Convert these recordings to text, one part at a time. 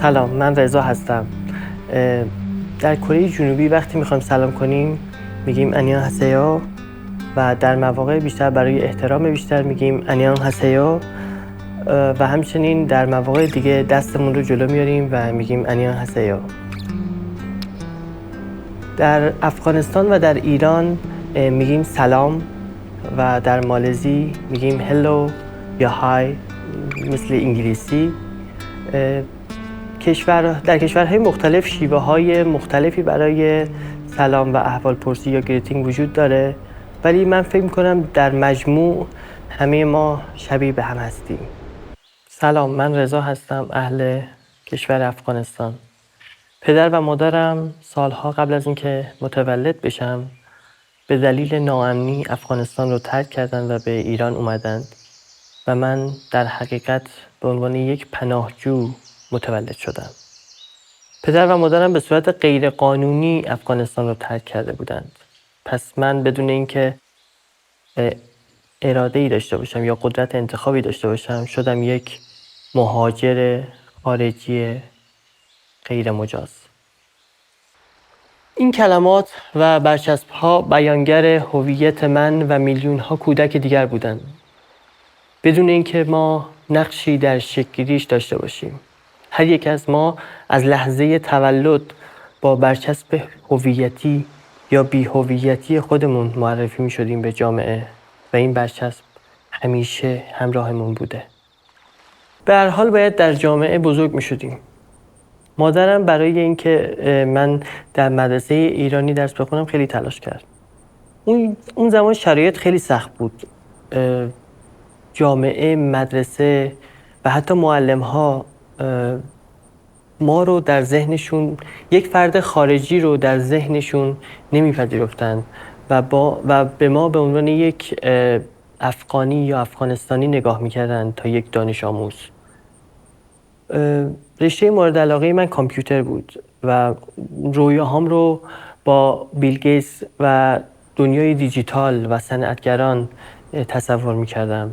سلام، من رضا هستم. در کره جنوبی وقتی میخوایم سلام کنیم میگیم انیان هسیو و در مواقع بیشتر برای احترام بیشتر میگیم انیان هسیو و همچنین در مواقع دیگه دستمون رو جلو میاریم و میگیم انیان هسیو. در افغانستان و در ایران میگیم سلام و در مالزی میگیم هلو یا های مثل انگلیسی. در کشورهای مختلف شیوه های مختلفی برای سلام و احوال پرسی یا گریتینگ وجود داره، ولی من فکر میکنم در مجموع همه ما شبیه به هم هستیم. سلام، من رضا هستم، اهل کشور افغانستان. پدر و مادرم سالها قبل از اینکه متولد بشم به دلیل ناامنی افغانستان رو ترک کردند و به ایران اومدند و من در حقیقت به عنوان یک پناهجو متولد شدم. پدر و مادرم به صورت غیر قانونی افغانستان رو ترک کرده بودند. پس من بدون اینکه اراده‌ای داشته باشم یا قدرت انتخابی داشته باشم شدم یک مهاجر خارجی غیر مجاز. این کلمات و برچسب‌ها بیانگر هویت من و میلیون‌ها کودک دیگر بودند، بدون اینکه ما نقشی در شکل‌گیریش داشته باشیم. هر یک از ما از لحظه تولد با برچسب هویتی یا بی‌هویتی خودمون معرفی می‌شدیم به جامعه و این برچسب همیشه همراهمون بوده. به هر حال باید در جامعه بزرگ می‌شدیم. مادرم برای اینکه من در مدرسه ایرانی درس بخونم خیلی تلاش کرد. اون زمان شرایط خیلی سخت بود. جامعه، مدرسه و حتی معلم‌ها ما رو در ذهنشون، یک فرد خارجی رو در ذهنشون نمیپذیرفتند و به ما به عنوان یک افغانی یا افغانستانی نگاه میکردند تا یک دانش آموز. رشته مورد علاقه من کامپیوتر بود و رویاهام رو با بیل گیتس و دنیای دیجیتال و صنعتگران تصور میکردم.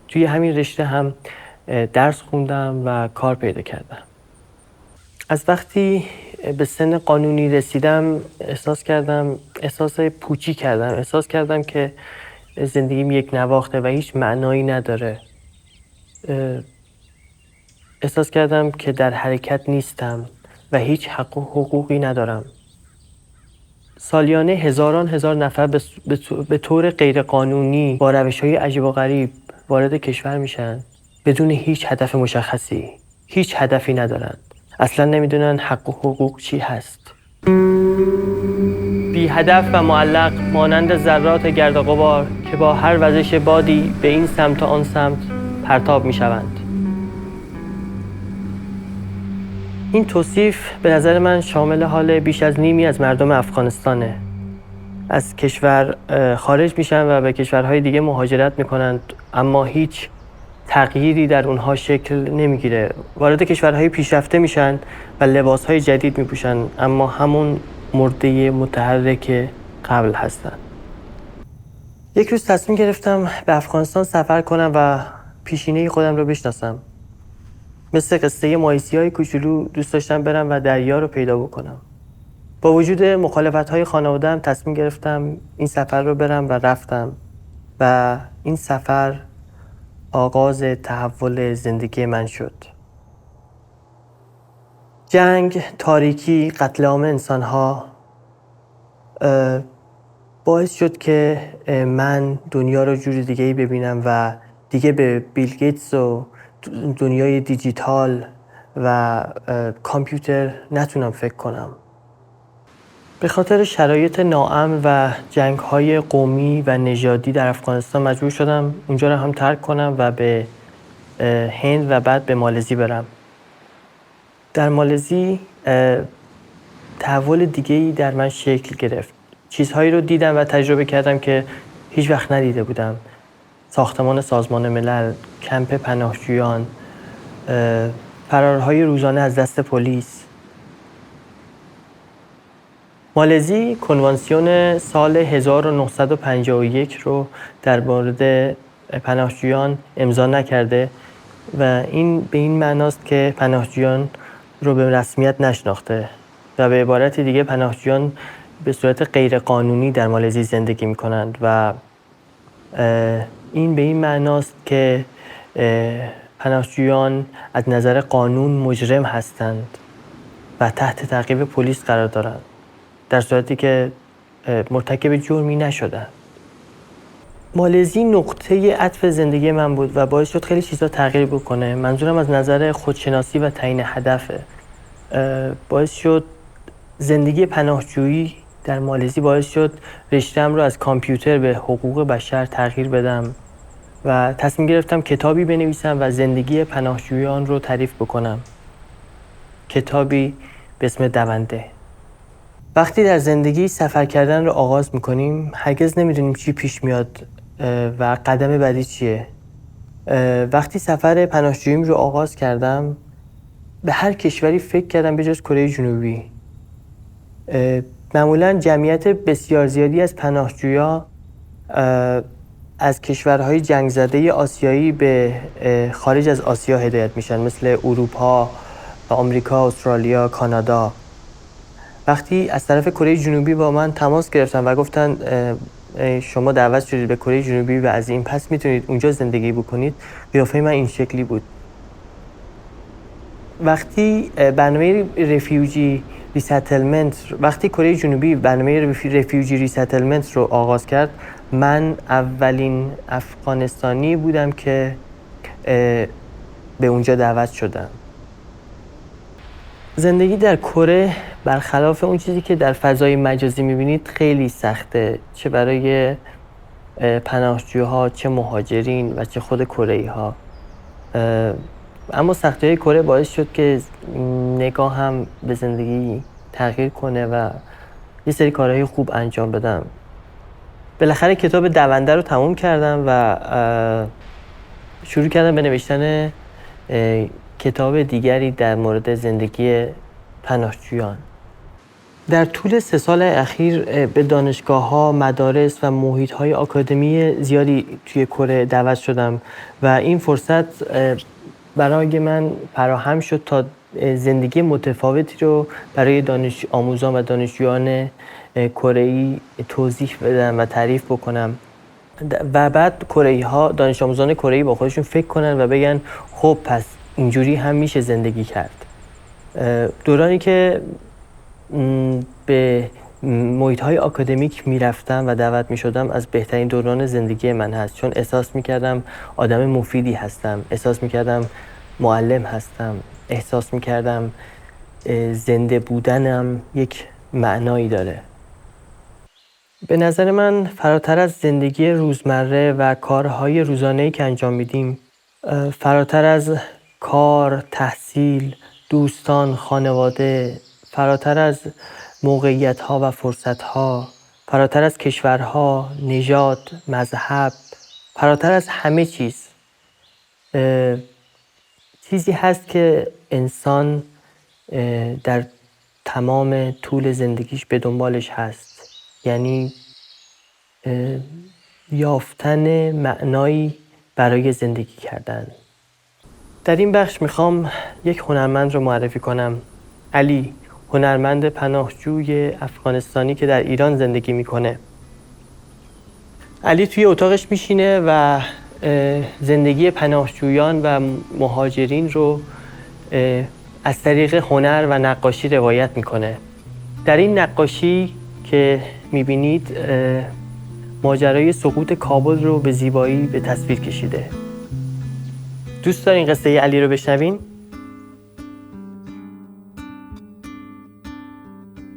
توی همین رشته هم درس خوندم و کار پیدا کردم. از وقتی به سن قانونی رسیدم احساس پوچی کردم. احساس کردم که زندگیم یک نواخته و هیچ معنایی نداره. احساس کردم که در حرکت نیستم و هیچ حق و حقوقی ندارم. سالیانه هزار نفر به طور غیر قانونی با روش‌های عجیب و غریب وارد کشور میشن بدون هیچ هدف مشخصی. هیچ هدفی ندارن. اصلا نمیدونن حق و حقوق چی هست. بی هدف و معلق مانند ذرات گرد و غبار که با هر وزش بادی به این سمت و آن سمت پرتاب میشوند. این توصیف به نظر من شامل حال بیش از نیمی از مردم افغانستانه. از کشور خارج میشن و به کشورهای دیگه مهاجرت میکنند، اما هیچ تغییری در اونها شکل نمیگیره. وارد کشورهای پیشرفته میشن و لباسهای جدید میپوشن، اما همون مرده متحرک قبل هستن. یک روز تصمیم گرفتم به افغانستان سفر کنم و پیشینه خودم رو بشناسم. مثل قصه مایسی‌های کوچولو دوست داشتم برم و دریا رو پیدا بکنم. با وجود مخالفت‌های خانواده‌ام تصمیم گرفتم این سفر رو برم و رفتم و این سفر آغاز تحول زندگی من شد. جنگ، تاریکی، قتل عام انسان‌ها باعث شد که من دنیا رو جور دیگه‌ای ببینم و دیگه به بیل گیتس و دنیای دیجیتال و کامپیوتر نتونم فکر کنم. به خاطر شرایط ناامن و جنگ‌های قومی و نژادی در افغانستان مجبور شدم اونجا رو هم ترک کنم و به هند و بعد به مالزی برم. در مالزی تحول دیگه‌ای در من شکل گرفت. چیزهایی رو دیدم و تجربه کردم که هیچ وقت ندیده بودم. ساختمان سازمان ملل، کمپ پناهجویان، فرارهای روزانه از دست پلیس. مالزی کنوانسیون سال 1951 رو در مورد پناهجویان امضا نکرده و این به این معناست که پناهجویان رو به رسمیت نشناخته و به عبارت دیگه پناهجویان به صورت غیر قانونی در مالزی زندگی می کنند و این به این معناست که پناهجویان از نظر قانون مجرم هستند و تحت تعقیب پلیس قرار دارند در صورتی که مرتکب جرمی نشدند. مالزی نقطه عطف زندگی من بود و باعث شد خیلی چیزا تغییر بکنه. منظورم از نظر خودشناسی و تعیین هدفه. باعث شد زندگی پناهجویی در مالزی باعث شد رشته‌ام رو از کامپیوتر به حقوق بشر تغییر بدم و تصمیم گرفتم کتابی بنویسم و زندگی پناهجویان رو تعریف بکنم. کتابی به اسم دونده. وقتی در زندگی سفر کردن رو آغاز میکنیم هرگز نمیدونیم چی پیش میاد و قدم بعدی چیه. وقتی سفر پناهجوییم رو آغاز کردم به هر کشوری فکر کردم به جز کره جنوبی. معمولاً جمعیت بسیار زیادی از پناهجویا از کشورهای جنگ زده آسیایی به خارج از آسیا هدایت میشن، مثل اروپا، آمریکا، استرالیا، کانادا. وقتی از طرف کره جنوبی با من تماس گرفتن و گفتن شما دعوت شدید به کره جنوبی و از این پس میتونید اونجا زندگی بکنید، قیافه من این شکلی بود. وقتی برنامه رفیوجی ریستلمنت، وقتی کره جنوبی برنامه رفیوجی ریستلمنت رو آغاز کرد، من اولین افغانستانی بودم که به اونجا دعوت شدم. زندگی در کره برخلاف اون چیزی که در فضای مجازی میبینید خیلی سخته، چه برای پناهجوها، چه مهاجرین و چه خود کره‌ای ها. اما سختی‌های کره باعث شد که نگاهم به زندگی تغییر کنه و یه سری کارهای خوب انجام بدم. بالاخره کتاب دونده رو تموم کردم و شروع کردم به نوشتن کتاب دیگری در مورد زندگی پناهجویان. در طول 3 سال اخیر به دانشگاه‌ها، مدارس و محیط‌های آکادمی زیادی توی کره دعوت شدم و این فرصت برای من فراهم شد تا زندگی متفاوتی رو برای دانش آموزان و دانشجویان کره‌ای توضیح بدم و تعریف بکنم و بعد کره‌ای‌ها، دانش آموزان کره‌ای با خودشون فکر کنن و بگن خب پس اینجوری هم میشه زندگی کرد. دورانی که به محیط‌های آکادمیک میرفتم و دعوت میشدم از بهترین دوران زندگی من هست، چون احساس میکردم آدم مفیدی هستم، احساس میکردم معلم هستم، احساس میکردم زنده بودنم یک معنایی داره. به نظر من فراتر از زندگی روزمره و کارهای روزانه‌ای که انجام میدیم، فراتر از کار، تحصیل، دوستان، خانواده، فراتر از موقعیت‌ها و فرصت‌ها، فراتر از کشورها، نژاد، مذهب، فراتر از همه چیز، چیزی هست که انسان در تمام طول زندگیش به دنبالش هست، یعنی یافتن معنایی برای زندگی کردن. در این بخش میخوام یک هنرمند رو معرفی کنم، علی، هنرمند پناهجوی افغانستانی که در ایران زندگی میکنه. علی توی اتاقش میشینه و زندگی پناهجویان و مهاجرین رو از طریق هنر و نقاشی روایت میکنه. در این نقاشی که میبینید ماجرای سقوط کابل رو به زیبایی به تصویر کشیده. دوست دارین قصه علی رو بشنوین؟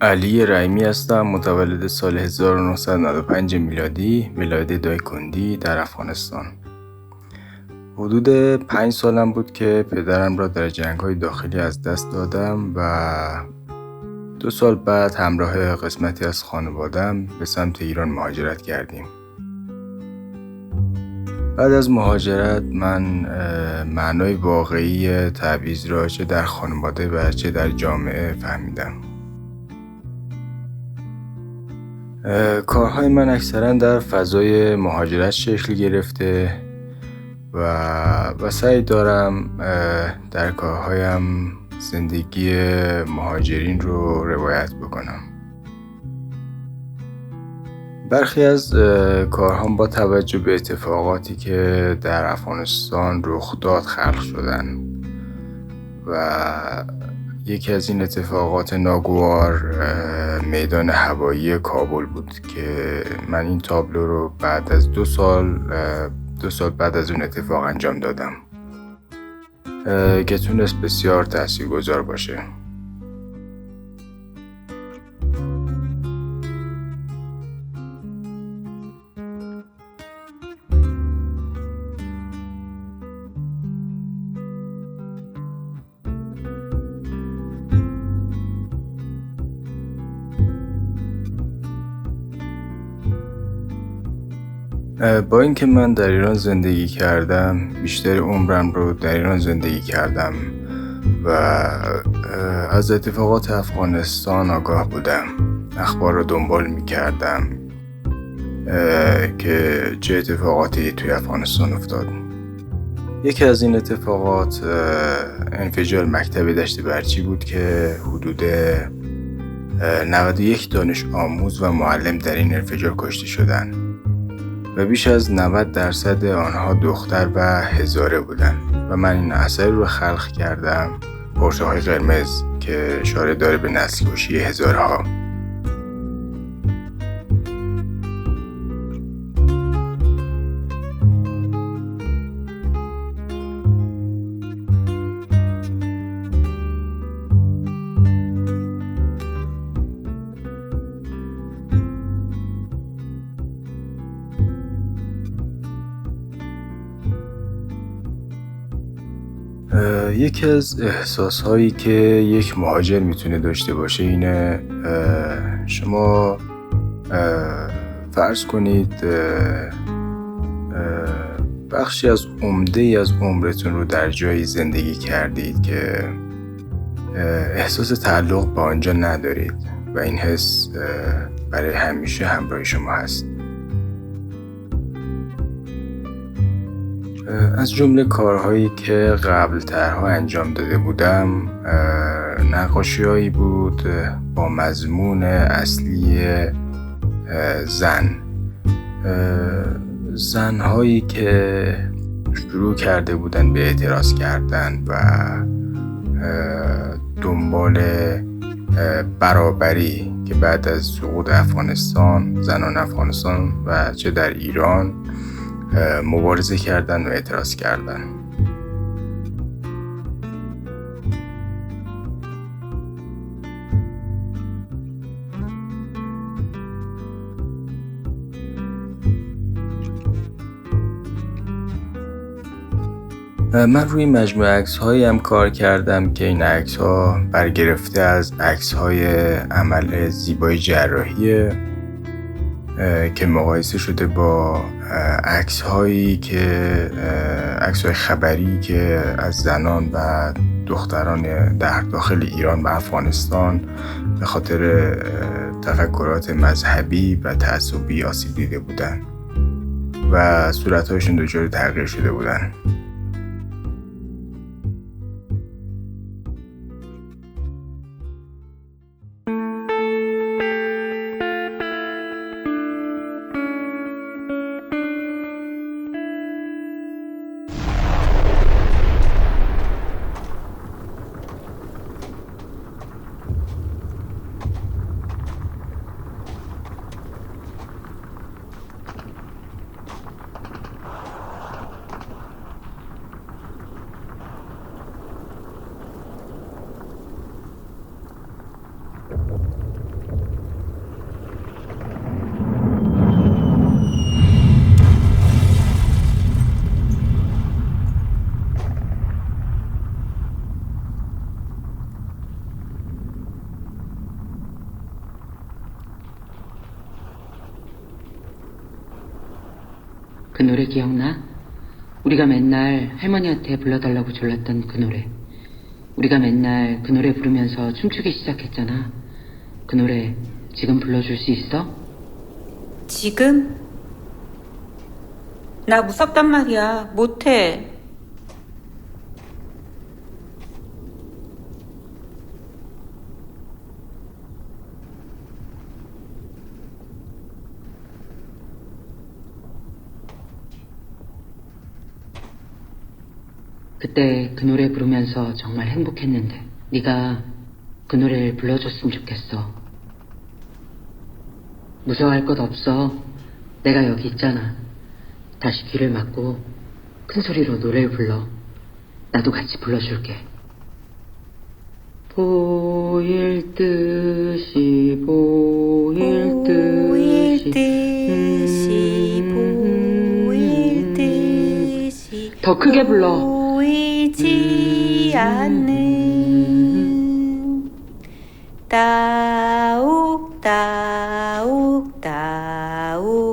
علی رحیمی هستم، متولد سال 1995 میلادی، ولایت دایکندی در افغانستان. حدود 5 سالم بود که پدرم را در جنگ‌های داخلی از دست دادم و 2 سال بعد همراه قسمتی از خانواده‌ام به سمت ایران مهاجرت کردیم. بعد از مهاجرت من معنای واقعی تبعیض را چه در خانواده و چه در جامعه فهمیدم. کارهای من اکثرا در فضای مهاجرت شکل گرفته و سعی دارم در کارهایم زندگی مهاجرین رو روایت بکنم. برخی از کارهام با توجه به اتفاقاتی که در افغانستان رخ داد خلق شدن و یکی از این اتفاقات ناگوار میدان هوایی کابل بود که من این تابلو رو بعد از 2 سال بعد از اون اتفاق انجام دادم که تونست بسیار تاثیرگذار باشه. با اینکه من در ایران زندگی کردم، بیشتر عمرم رو در ایران زندگی کردم و از اتفاقات افغانستان آگاه بودم، اخبار رو دنبال می کردم که چه اتفاقاتی توی افغانستان افتاد. یکی از این اتفاقات انفجار مکتب دشت برچی بود که حدود 91 دانش آموز و معلم در این انفجار کشته شدند و بیش از 90% آنها دختر و هزاره بودند و من این اثر رو خلق کردم، پرچه های قرمز، که اشاره داره به نسل کشی هزاره ها. یکی از احساسهایی که یک مهاجر میتونه داشته باشه اینه شما فرض کنید بخشی از عمده‌ای از عمرتون رو در جایی زندگی کردید که احساس تعلق با آنجا ندارید و این حس برای همیشه همراه شما هست. از جمله کارهایی که قبل ترها انجام داده بودم نقاشی‌هایی بود با مضمون اصلی زنهایی که شروع کرده بودن به اعتراض کردن و دنبال برابری که بعد از سقوط افغانستان، زنان افغانستان و چه در ایران مبارزه کردن و اعتراض کردن. من روی مجموعه عکس‌هایی هم کار کردم که این عکس‌ها برگرفته از عکس‌های عمل زیبایی جراحیه که مقایسه شده با عکس‌های خبری که از زنان و دختران در داخل ایران و افغانستان به خاطر تفکرات مذهبی و تعصبی آسیب دیده بودن و صورت‌هاشون دچار تغییر شده بودن. 그 노래 기억나? 우리가 맨날 할머니한테 불러달라고 졸랐던 그 노래. 우리가 맨날 그 노래 부르면서 춤추기 시작했잖아. 그 노래 지금 불러줄 수 있어? 지금? 나 무섭단 말이야. 못해. 그때 그 노래 부르면서 정말 행복했는데 네가 그 노래를 불러줬으면 좋겠어. 무서워할 것 없어. 내가 여기 있잖아. 다시 귀를 막고 큰 소리로 노래를 불러. 나도 같이 불러줄게. 보일 듯이 보일 듯이 보일 듯이 더 크게 불러. 보이지 않는 따옥따옥따옥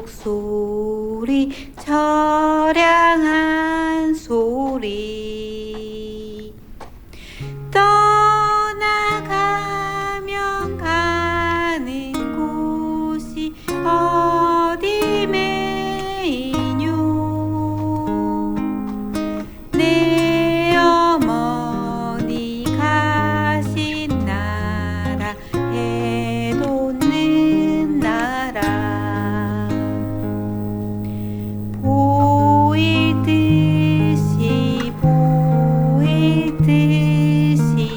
소리 처량한 소리 떠나가면 가는 곳이 어디매이뇨 내 어머니 가신 나라 해돋는 나라 보일 듯이 보일 듯이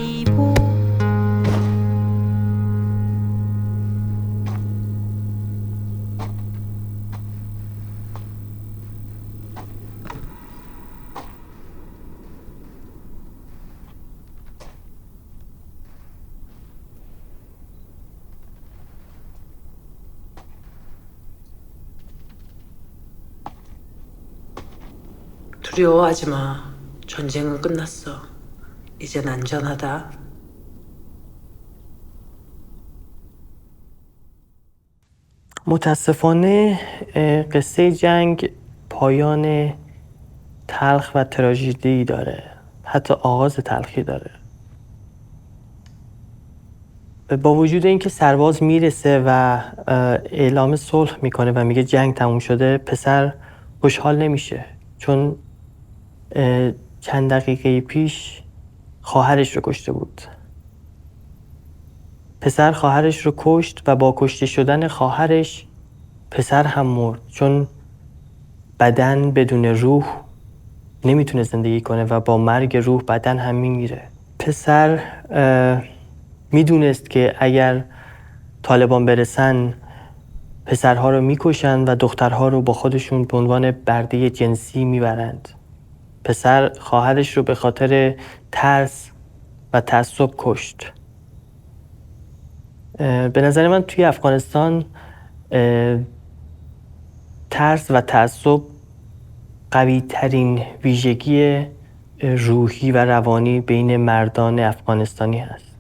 두려워하지 마. 전쟁은 끝났어. 이젠 안전하다. متاسفانه قصه جنگ پایان تلخ و تراژدی داره. حتی آغاز تلخی داره. با وجود اینکه سرباز میرسه و اعلام صلح میکنه و میگه جنگ تموم شده، پسر خوشحال نمیشه، چون چند دقیقه پیش خواهرش رو کشته بود. پسر خواهرش رو کشت و با کشته شدن خواهرش پسر هم مرد، چون بدن بدون روح نمیتونه زندگی کنه و با مرگ روح بدن هم میمیره. پسر میدونست که اگر طالبان برسن پسرها رو میکشن و دخترها رو با خودشون به عنوان برده جنسی میبرند. پسر خواهرش رو به خاطر ترس و تعصب کشت. به نظر من توی افغانستان ترس و تعصب قوی ترین ویژگی روحی و روانی بین مردان افغانستانی هست.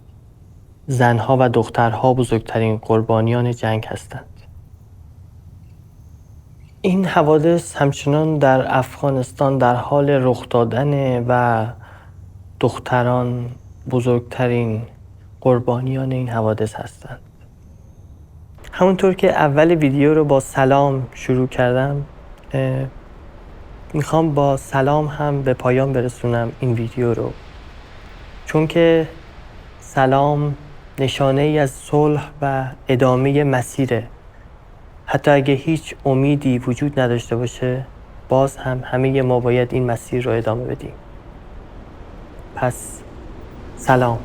زنها و دخترها بزرگترین قربانیان جنگ هستند. این حوادث همچنان در افغانستان در حال رخ دادن و دختران بزرگترین قربانیان این حوادث هستند. همونطور که اول ویدیو رو با سلام شروع کردم، میخوام با سلام هم به پایان برسونم این ویدیو رو، چون که سلام نشانه ای از صلح و ادامه مسیره. حتی اگه هیچ امیدی وجود نداشته باشه، باز هم همه ما باید این مسیر رو ادامه بدیم. پس سلام.